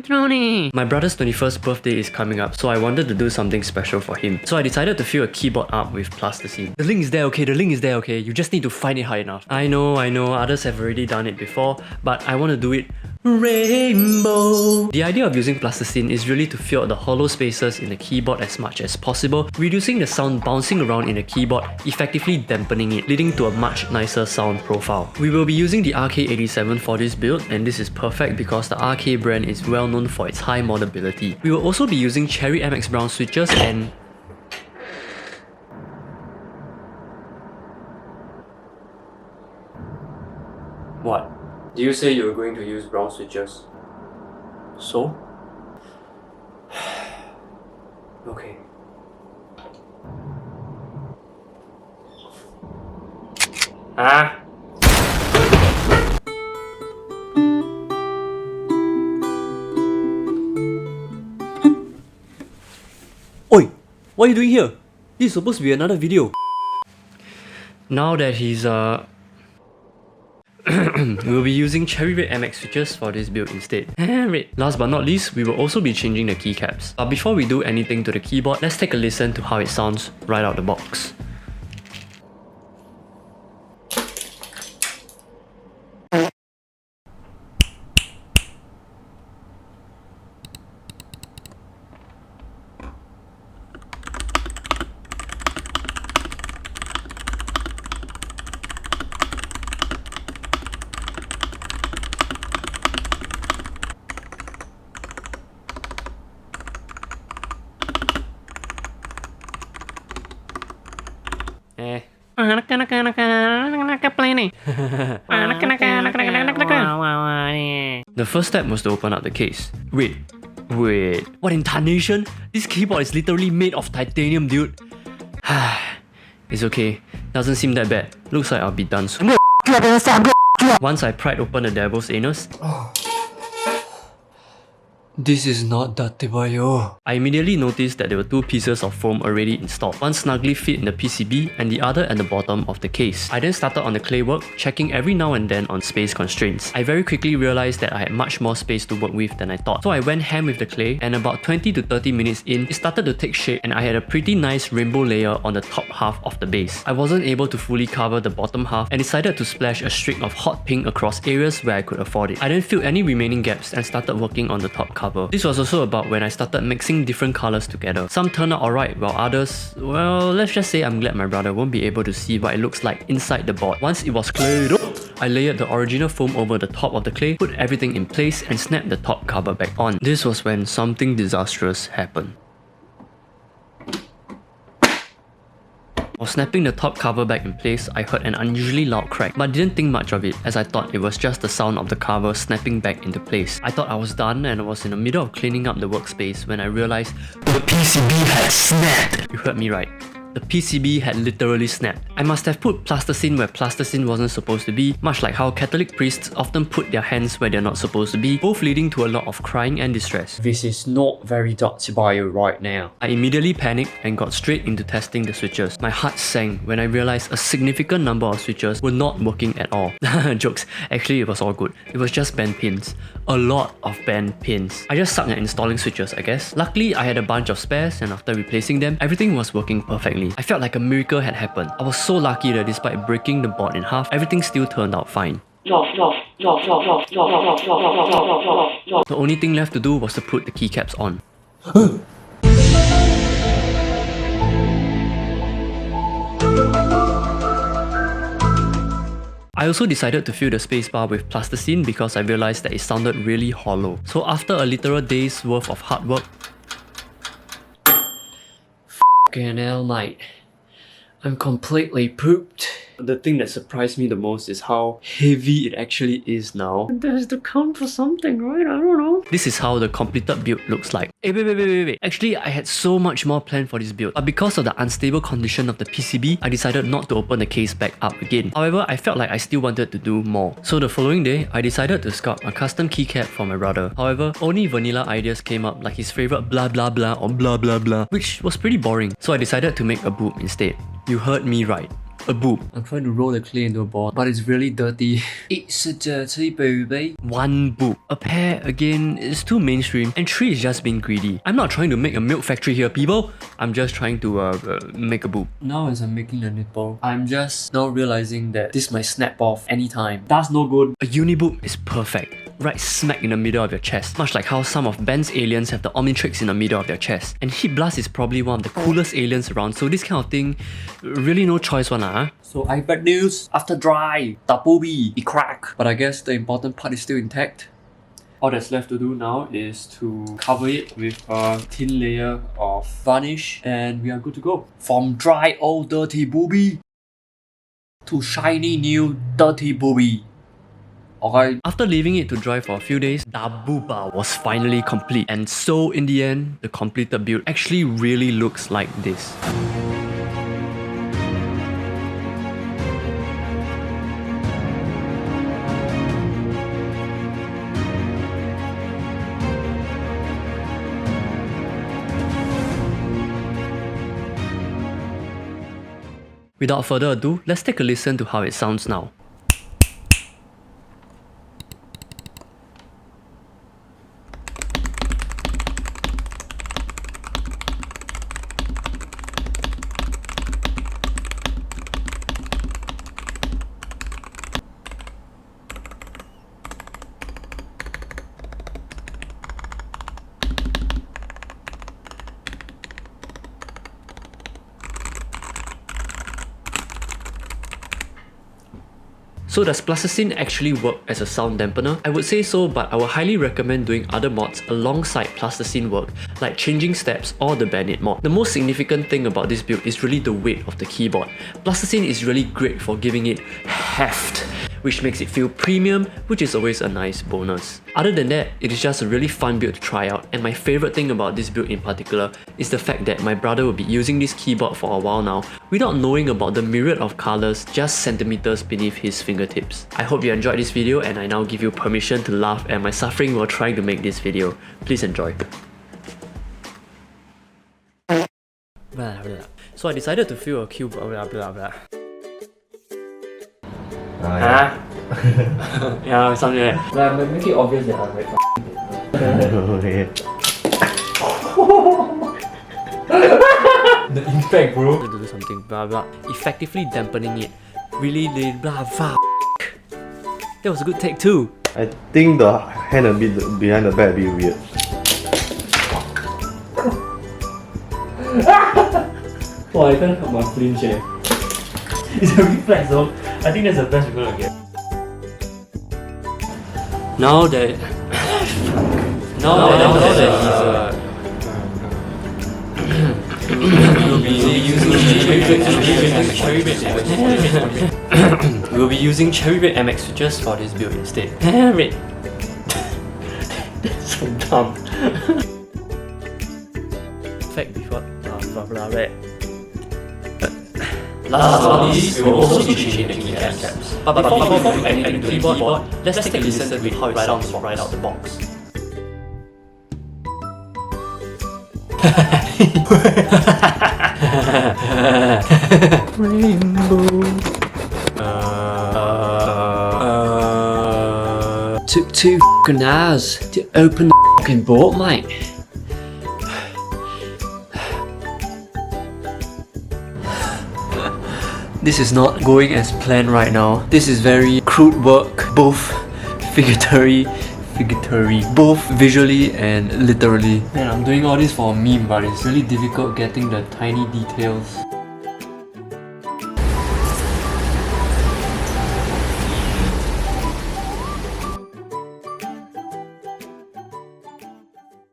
My brother's 21st birthday is coming up, so I wanted to do something special for him. So I decided to fill a keyboard up with plasticine. The link is there, okay? The link is there, okay? You just need to find it high enough. I know, others have already done it before, but I want to do it rainbow. The idea of using plasticine is really to fill out the hollow spaces in the keyboard as much as possible, reducing the sound bouncing around in the keyboard, effectively dampening it, leading to a much nicer sound profile. We will be using the RK87 for this build, and this is perfect because the RK brand is well known for its high modability. We will also be using Cherry MX Brown switches and what? Did you say you were going to use brown switches? So? Okay. Ah! Oi! What are you doing here? This is supposed to be another video. Now that he's we'll be using Cherry Red MX switches for this build instead. Red. Last but not least, we will also be changing the keycaps. But before we do anything to the keyboard, let's take a listen to how it sounds right out the box. The first step was to open up the case. Wait, what in tarnation? This keyboard is literally made of titanium, dude. It's okay, doesn't seem that bad. Looks like I'll be done soon. Once I pried open the devil's anus, this is not Datebayo. I immediately noticed that there were two pieces of foam already installed. One snugly fit in the PCB and the other at the bottom of the case. I then started on the Claywork, checking every now and then on space constraints. I very quickly realized that I had much more space to work with than I thought. So I went ham with the clay, and about 20 to 30 minutes in, it started to take shape and I had a pretty nice rainbow layer on the top half of the base. I wasn't able to fully cover the bottom half and decided to splash a streak of hot pink across areas where I could afford it. I then filled any remaining gaps and started working on the top cover. This was also about when I started mixing different colors together. Some turned out alright, while others, well, let's just say I'm glad my brother won't be able to see what it looks like inside the board. Once it was clayed up, I layered the original foam over the top of the clay, put everything in place and snapped the top cover back on. This was when something disastrous happened. While snapping the top cover back in place, I heard an unusually loud crack, but didn't think much of it as I thought it was just the sound of the cover snapping back into place. I thought I was done and I was in the middle of cleaning up the workspace when I realized the PCB had snapped. You heard me right. The PCB had literally snapped. I must have put plasticine where plasticine wasn't supposed to be, much like how Catholic priests often put their hands where they're not supposed to be, both leading to a lot of crying and distress. This is not very Datebayo right now. I immediately panicked and got straight into testing the switches. My heart sank when I realized a significant number of switches were not working at all. Jokes, actually it was all good. It was just bent pins. A lot of bent pins. I just sucked at installing switches, I guess. Luckily, I had a bunch of spares and after replacing them, everything was working perfectly. I felt like a miracle had happened. I was so lucky that despite breaking the board in half, everything still turned out fine. The only thing left to do was to put the keycaps on. I also decided to fill the spacebar with plasticine because I realized that it sounded really hollow. So after a literal day's worth of hard work, fucking hell, mate. I'm completely pooped. The thing that surprised me the most is how heavy it actually is now. There's to count for something, right? I don't know. This is how the completed build looks like. Hey, wait. Actually, I had so much more planned for this build, but because of the unstable condition of the PCB, I decided not to open the case back up again. However, I felt like I still wanted to do more. So the following day, I decided to sculpt a custom keycap for my brother. However, only vanilla ideas came up, like his favorite blah blah blah or blah blah blah, which was pretty boring. So I decided to make a boop instead. You heard me right. a boop. I'm trying to roll the clay into a ball, but it's really dirty. It's a dirty baby. 1 boop. A pair, again, is too mainstream. And 3 is just being greedy. I'm not trying to make a milk factory here, people. I'm just trying to make a boop. Now as I'm making the nipple, I'm just now realizing that this might snap off anytime. That's no good. A uni boop is perfect. Right smack in the middle of your chest. Much like how some of Ben's aliens have the Omnitrix in the middle of their chest. And Heatblast is probably one of the coolest aliens around, so this kind of thing, really no choice one huh? So I bad news, after dry, the booby, it crack. But I guess the important part is still intact. All that's left to do now is to cover it with a thin layer of varnish and we are good to go. From dry old dirty booby to shiny new dirty booby. Okay. After leaving it to dry for a few days, the Booba was finally complete. And so in the end, the completed build actually really looks like this. Without further ado, let's take a listen to how it sounds now. So does Plasticine actually work as a sound dampener? I would say so, but I would highly recommend doing other mods alongside Plasticine work, like changing steps or the Bandit mod. The most significant thing about this build is really the weight of the keyboard. Plasticine is really great for giving it heft, which makes it feel premium, which is always a nice bonus. Other than that, it is just a really fun build to try out, and my favourite thing about this build in particular is the fact that my brother will be using this keyboard for a while now without knowing about the myriad of colours just centimeters beneath his fingertips. I hope you enjoyed this video, and I now give you permission to laugh at my suffering while trying to make this video. Please enjoy. So I decided to fill a cube Yeah, something like that. Like, make it obvious that I'm the impact, bro. To do something, blah blah. Effectively dampening it. Really, blah blah. That was a good take too. I think the hand a bit behind the back a bit weird. Wow, I can't help my flinch eh. It's a reflex though. I think that's the best we're gonna get. Now that we'll be using cherry red MX switches for this build instead. Red. That's so dumb. Fact before blah red. Last but not least, we will also be changing the keycaps. But before we do anything to the keyboard, let's take a listen to how it sounds right out the box. Rainbow. Took 2 fucking hours to open the fucking board, mate. This is not going as planned right now. This is very crude work, both figuratively, both visually and literally. Man, I'm doing all this for a meme, but it's really difficult getting the tiny details.